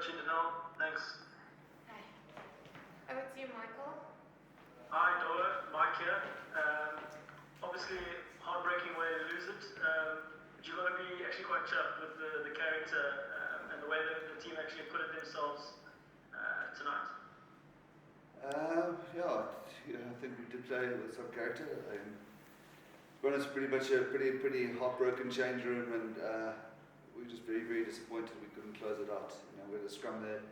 Coach Indenal. Thanks. Hi. Over to you, Michael. Hi, Dolo. Mike here. Obviously, heartbreaking way to lose it. But you've got to be actually quite chuffed with the character and the way that the team actually put it themselves tonight. I think we did play with some character. Well, it's pretty much a pretty heartbroken change room, and we were just very, very disappointed we couldn't close it out. We had a scrum there.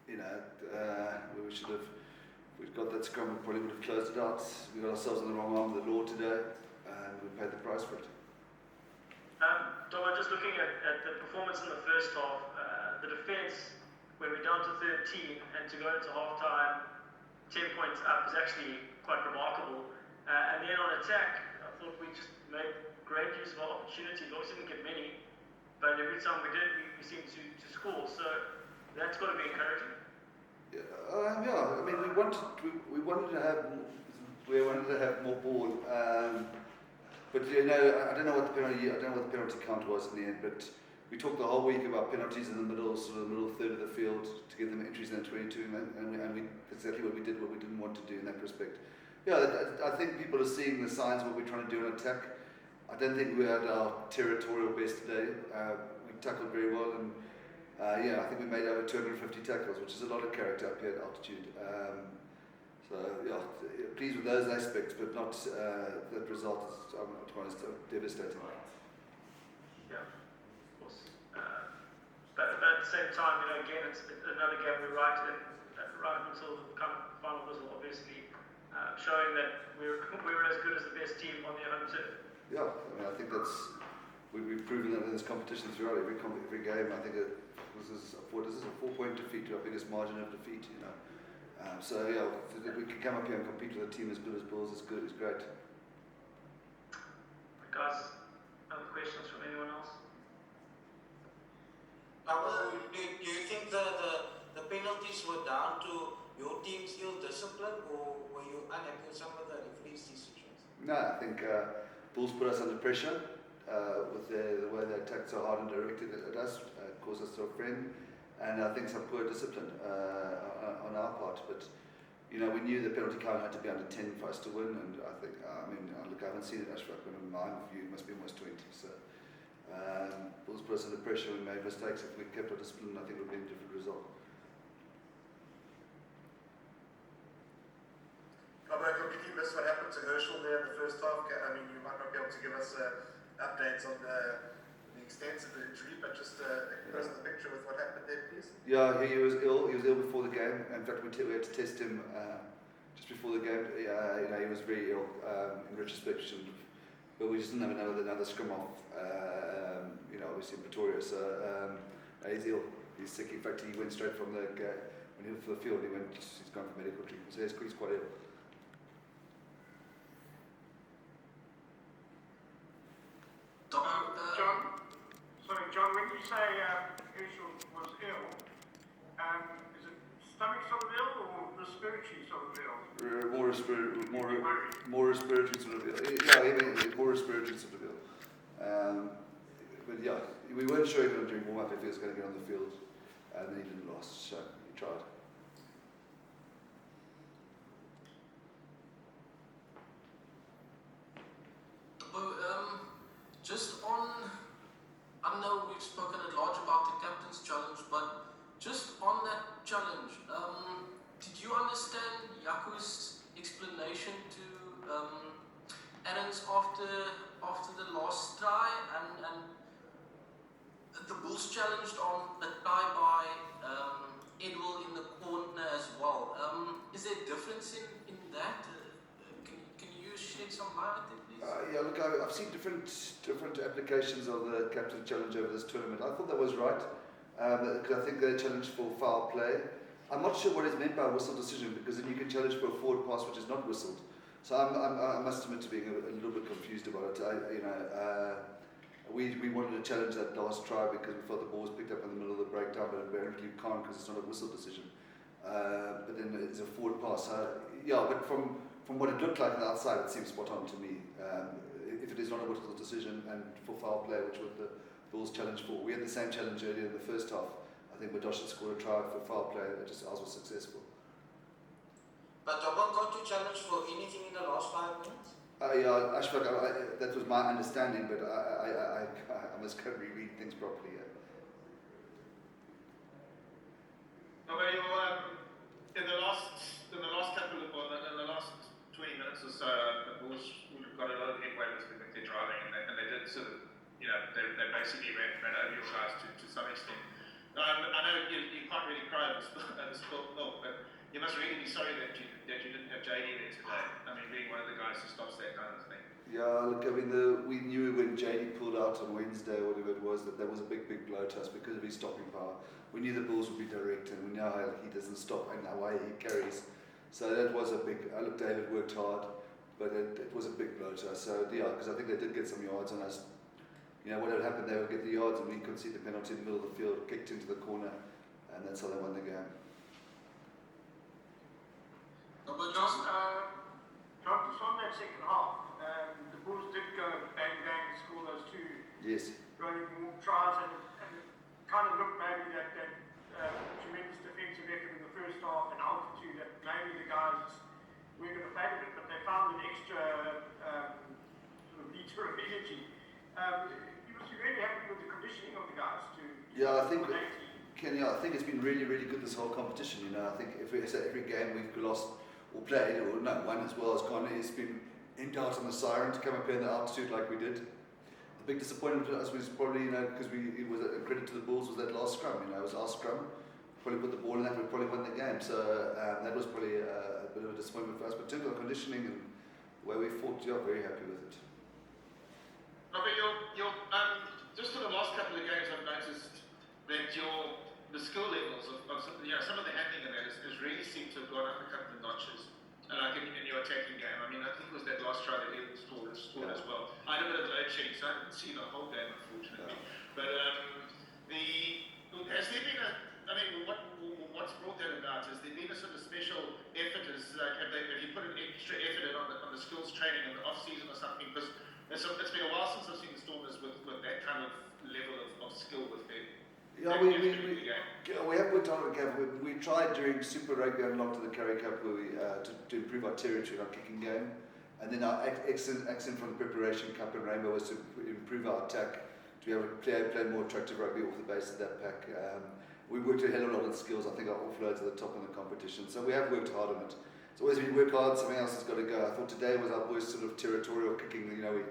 We should have. If we'd got that scrum, we probably would have closed it out. We got ourselves on the wrong arm of the law today, and we paid the price for it. Dom, just looking at the performance in the first half, the defence, when we're down to 13, and to go into half-time 10 points up is actually quite remarkable. And then on attack, I thought we just made great use of our opportunities. Obviously didn't get many, but every time we did, we seemed to score. So that's got to be encouraging. I mean, we wanted to have more ball, but I don't know what the penalty count was in the end. But we talked the whole week about penalties in the middle third of the field to give them entries in the 22, and we exactly what we did, what we didn't want to do in that respect. I think people are seeing the signs of what we're trying to do in attack. I don't think we had our territorial best today. We tackled very well, and I think we made over 250 tackles, which is a lot of character up here at altitude. Pleased with those aspects, but not that result is, I'm not honest, devastating. Yeah, of course. But at the same time, again, it's another game we're right until the final whistle, obviously, showing that we were as good as the best team on their home turf. Yeah, I think we've proven that in this competition throughout every game. I think this is a 4-point defeat to our biggest margin of defeat. That we can come up here and compete with a team as good as Bulls is great. Guys, other questions from anyone else? Do you think the penalties were down to your team's ill discipline, or were you unhappy with some of the referees' decisions? No, I think Bulls put us under pressure with the way they attacked so hard and directed at us, caused us to offend, and I think some poor discipline on our part. But we knew the penalty count had to be under 10 for us to win, and I think, I haven't seen it, Ashfaq, but in my view, it must be almost 20. So Bulls put us under pressure. We made mistakes. If we kept our discipline, I think it would be a different result. I completely missed what happened to HERSCHEL there in the first half. I mean, you might not be able to give us updates on the extent of the injury, but just give us the picture with what happened there, please. Yeah, he was ill. He was ill before the game. In fact, we had to test him just before the game. He was very ill in retrospect, but we just didn't have another scrum off. Obviously in Pretoria, so he's ill. He's sick. In fact, he went straight from the when he went for the field. He's gone for medical treatment, so he's quite ill. John, when you say HERSCHEL was ill, is it stomach sort of ill or respiratory sort of ill? More respiratory sort of ill. More respiratory sort of ill. We weren't sure during warm-up if he was going to get on the field, and then he didn't last, so he tried. Just on, I know we've spoken a lot about the captain's challenge, but just on that challenge, did you understand Jaco's explanation to Adams after the last try, and the Bulls challenged on a try by Edwell in the corner as well? Is there a difference in that? Can you shed some light on it, please? Look, I've seen different applications of the captain's challenge over this tournament. I thought that was right, because I think they challenged for foul play. I'm not sure what is meant by a whistle decision, because then you can challenge for a forward pass which is not whistled. So I must admit to being a little bit confused about it. We wanted to challenge that last try because we thought the ball was picked up in the middle of the breakdown, but apparently you can't because it's not a whistle decision. But then it's a forward pass. But from what it looked like on the outside, it seems spot on to me. If it is not a whistle decision and for foul play, which was the Bulls challenged for. We had the same challenge earlier in the first half. I think Dobson scored a try for foul play, just ours was successful. But Dobson got to challenge for anything in the last 5 minutes? Yeah, Ashfaq, that was my understanding, but I must go reread things properly. Yeah. No, but in the last couple of, in the last 20 minutes or so, the Bulls got a lot of headway with their driving, and they did sort of, you know, they basically ran over your guys to some extent. I know you can't really cry at the spilled milk, but you must really be sorry that you didn't have JD there today. I mean, being one of the guys who stops that kind of thing. Yeah, look, I mean, we knew when JD pulled out on Wednesday, or whatever it was, that was a big blow to us because of his stopping power. We knew the Bulls would be direct, and we know how he doesn't stop and how he carries. So that was a big. Look, David worked hard, but it was a big blow to us. So yeah, because I think they did get some yards on us. You know, what had happened, they would get the yards and we conceded the penalty in the middle of the field, kicked into the corner, and that's how they won the game. But John, just on that second half, the Bulls did go bang bang, score those two Yes. running tries, and it kind of looked maybe that tremendous defensive effort in the first half and altitude that maybe the guys were going to favour it, but they found an extra sort of liter of energy. You must be really happy with the conditioning of the guys to Yeah, I think. for 18. Ken, yeah, I think it's been really good this whole competition. You know, I think every game we've lost or played, or no, won as well as gone, it's been in doubt on the siren to come up here in the altitude like we did. The big disappointment to us was probably, you know, because it was a credit to the Bulls, was that last scrum. You know, it was our scrum. Probably put the ball in that, we probably won the game. So that was probably a bit of a disappointment for us. But in terms of conditioning and where we fought, yeah, very happy with it. No, but just for the last couple of games, I've noticed that the skill levels of some of the handling of that has really seemed to have gone up a couple of notches. And I think in your attacking game, I mean, I think it was that last try that he scored as well. I had a bit of load shedding, so I didn't see the whole game, unfortunately. Yeah. But has there been what's brought that about? Has there been a sort of special effort? Have you put an extra effort in on the skills training in the off season or something? Because it's been a while since I've seen the Stormers with that kind of level of skill with them. Yeah, we have worked on it, Gav. We tried during Super Rugby Unlocked to the Currie Cup where we to improve our territory, our kicking game, and then our accent from the Preparation Cup and Rainbow was to improve our attack, to be able to play more attractive rugby off the base of that pack. We worked a hell of a lot of skills. I think our offloads are the top in the competition, so we have worked hard on it. It's always been work hard, something else has got to go. I thought today was our worst sort of territorial kicking. You know,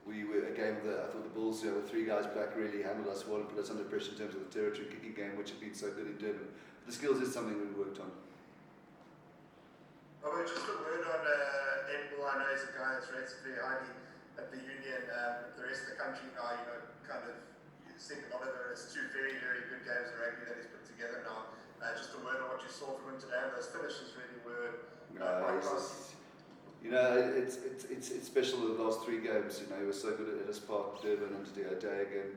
we were a game I thought the Bulls, with 3 guys back, really handled us well and put us under pressure in terms of the territory kicking game, which had been so good in Durban. But the skills is something we worked on. Oh, just a word on Edwell. I know he's a guy that's rated very highly at the Union. The rest of the country now, you know, kind of think Oliver as 2 very good games of rugby that he's put together now. Just a word on what you saw from him today. Those finishes really were quite classy. You know, it's special the last 3 games. You know, he was so good at Ellis Park, Durban, and today again.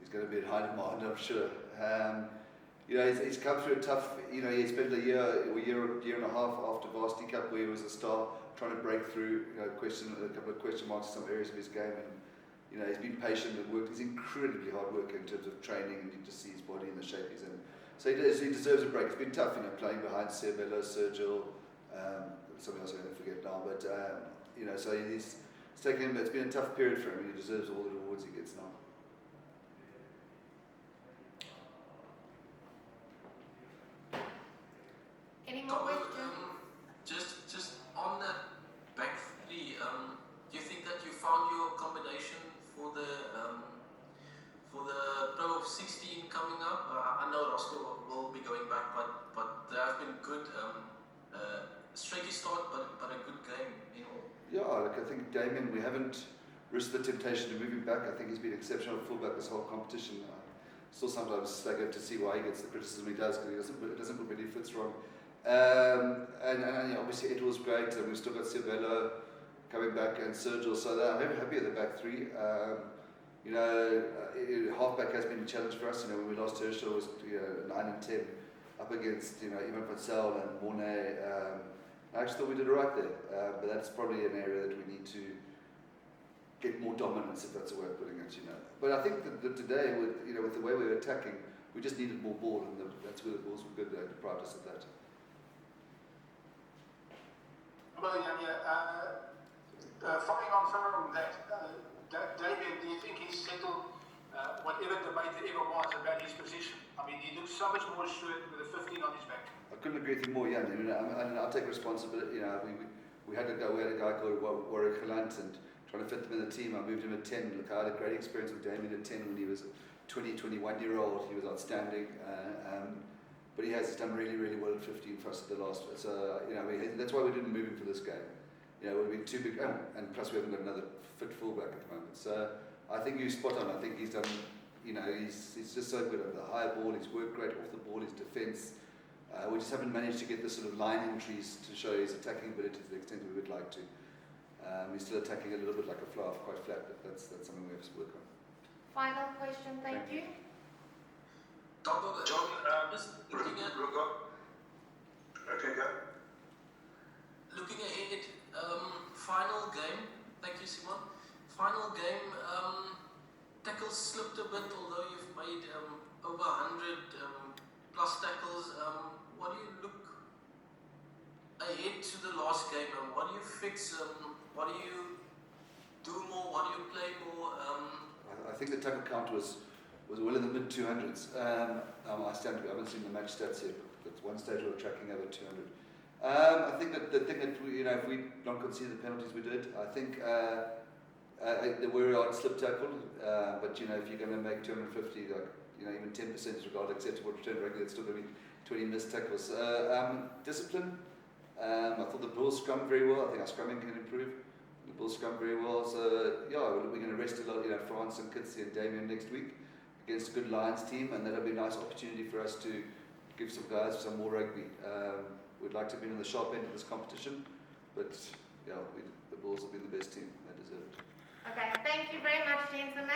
He's going to be in high demand, I'm sure. You know, he's come through a tough. You know, he spent a year and a half after Varsity Cup where he was a star, trying to break through. You know, a couple of question marks in some areas of his game, and you know, he's been patient and worked. He's incredibly hard worker in terms of training, and you just see his body and the shape he's in. So he deserves a break. It's been tough, you know, playing behind Ciabello, HERSCHEL, something else I'm going to forget now. But you know, so he's taken him. It's been a tough period for him, and he deserves all the rewards he gets now. Any more questions? Just on that back 3, do you think that you found your combination for the Pro of 16 coming up? I know Roscoe will be going back, but there have been good, shaky start, but a good game in all. Yeah, look, I think Damien, we haven't risked the temptation to move him back. I think he's been exceptional fullback this whole competition. Still sometimes staggered to see why he gets the criticism he does, because he doesn't put many foots wrong. And obviously it was great, and we've still got Ciabello coming back and HERSCHEL, so I'm very happy with the back 3. You know, halfback has been a challenge for us. You know, when we lost HERSCHEL, it was 9 and 10 up against Ivan van Zyl and Mornay. I actually thought we did alright there, but that's probably an area that we need to get more dominance, if that's a way of putting it, you know. But I think that today, with with the way we were attacking, we just needed more ball, and that's where the Bulls were good. They deprived us of that. Well, following on from that, Damien, do you think he's settled whatever debate there ever was about his position? I mean, he looks so much more assured with a 15 on his back. I couldn't agree with you more, Jan. And I'll take responsibility. We had a guy called Warwick Galant, and trying to fit them in the team. I moved him at 10. Look, I had a great experience with Damien at 10 when he was a 21-year-old. He was outstanding. But he has done really, really well at 15 for us at the last. So, that's why we didn't move him for this game. It would be too big. And plus we haven't got another fit fullback at the moment. So I think you're spot on. I think he's done, he's just so good at the higher ball. He's worked great off the ball, his defence. We just haven't managed to get the sort of line entries to show his attacking ability to the extent we would like to. He's still attacking a little bit like a fly, quite flat, but that's something we have to work on. Final question, thank you. John, just looking at... Okay, go. Looking ahead, final game, thank you Simon, final game, tackles slipped a bit, although you've made over 100 plus tackles. What do you look ahead to the last game? What do you fix? What do you do more? What do you play more? I think the tackle count was well in the mid 200s. I haven't seen the match stats yet, but at one stage we were tracking over 200. I think that the thing that if we don't concede the penalties we did, I think there were odd slip tackle, but if you're going to make 250, like even 10% is regarded acceptable return regular, it's still going to be 20 missed tackles. Discipline. I thought the Bulls scrummed very well. I think our scrumming can improve. The Bulls scrummed very well. So we're going to rest a lot. France and Kitsi and Damien next week against a good Lions team, and that'll be a nice opportunity for us to give some guys some more rugby. We'd like to be on the sharp end of this competition, but the Bulls have been the best team. They deserve it. Okay, thank you very much, gentlemen.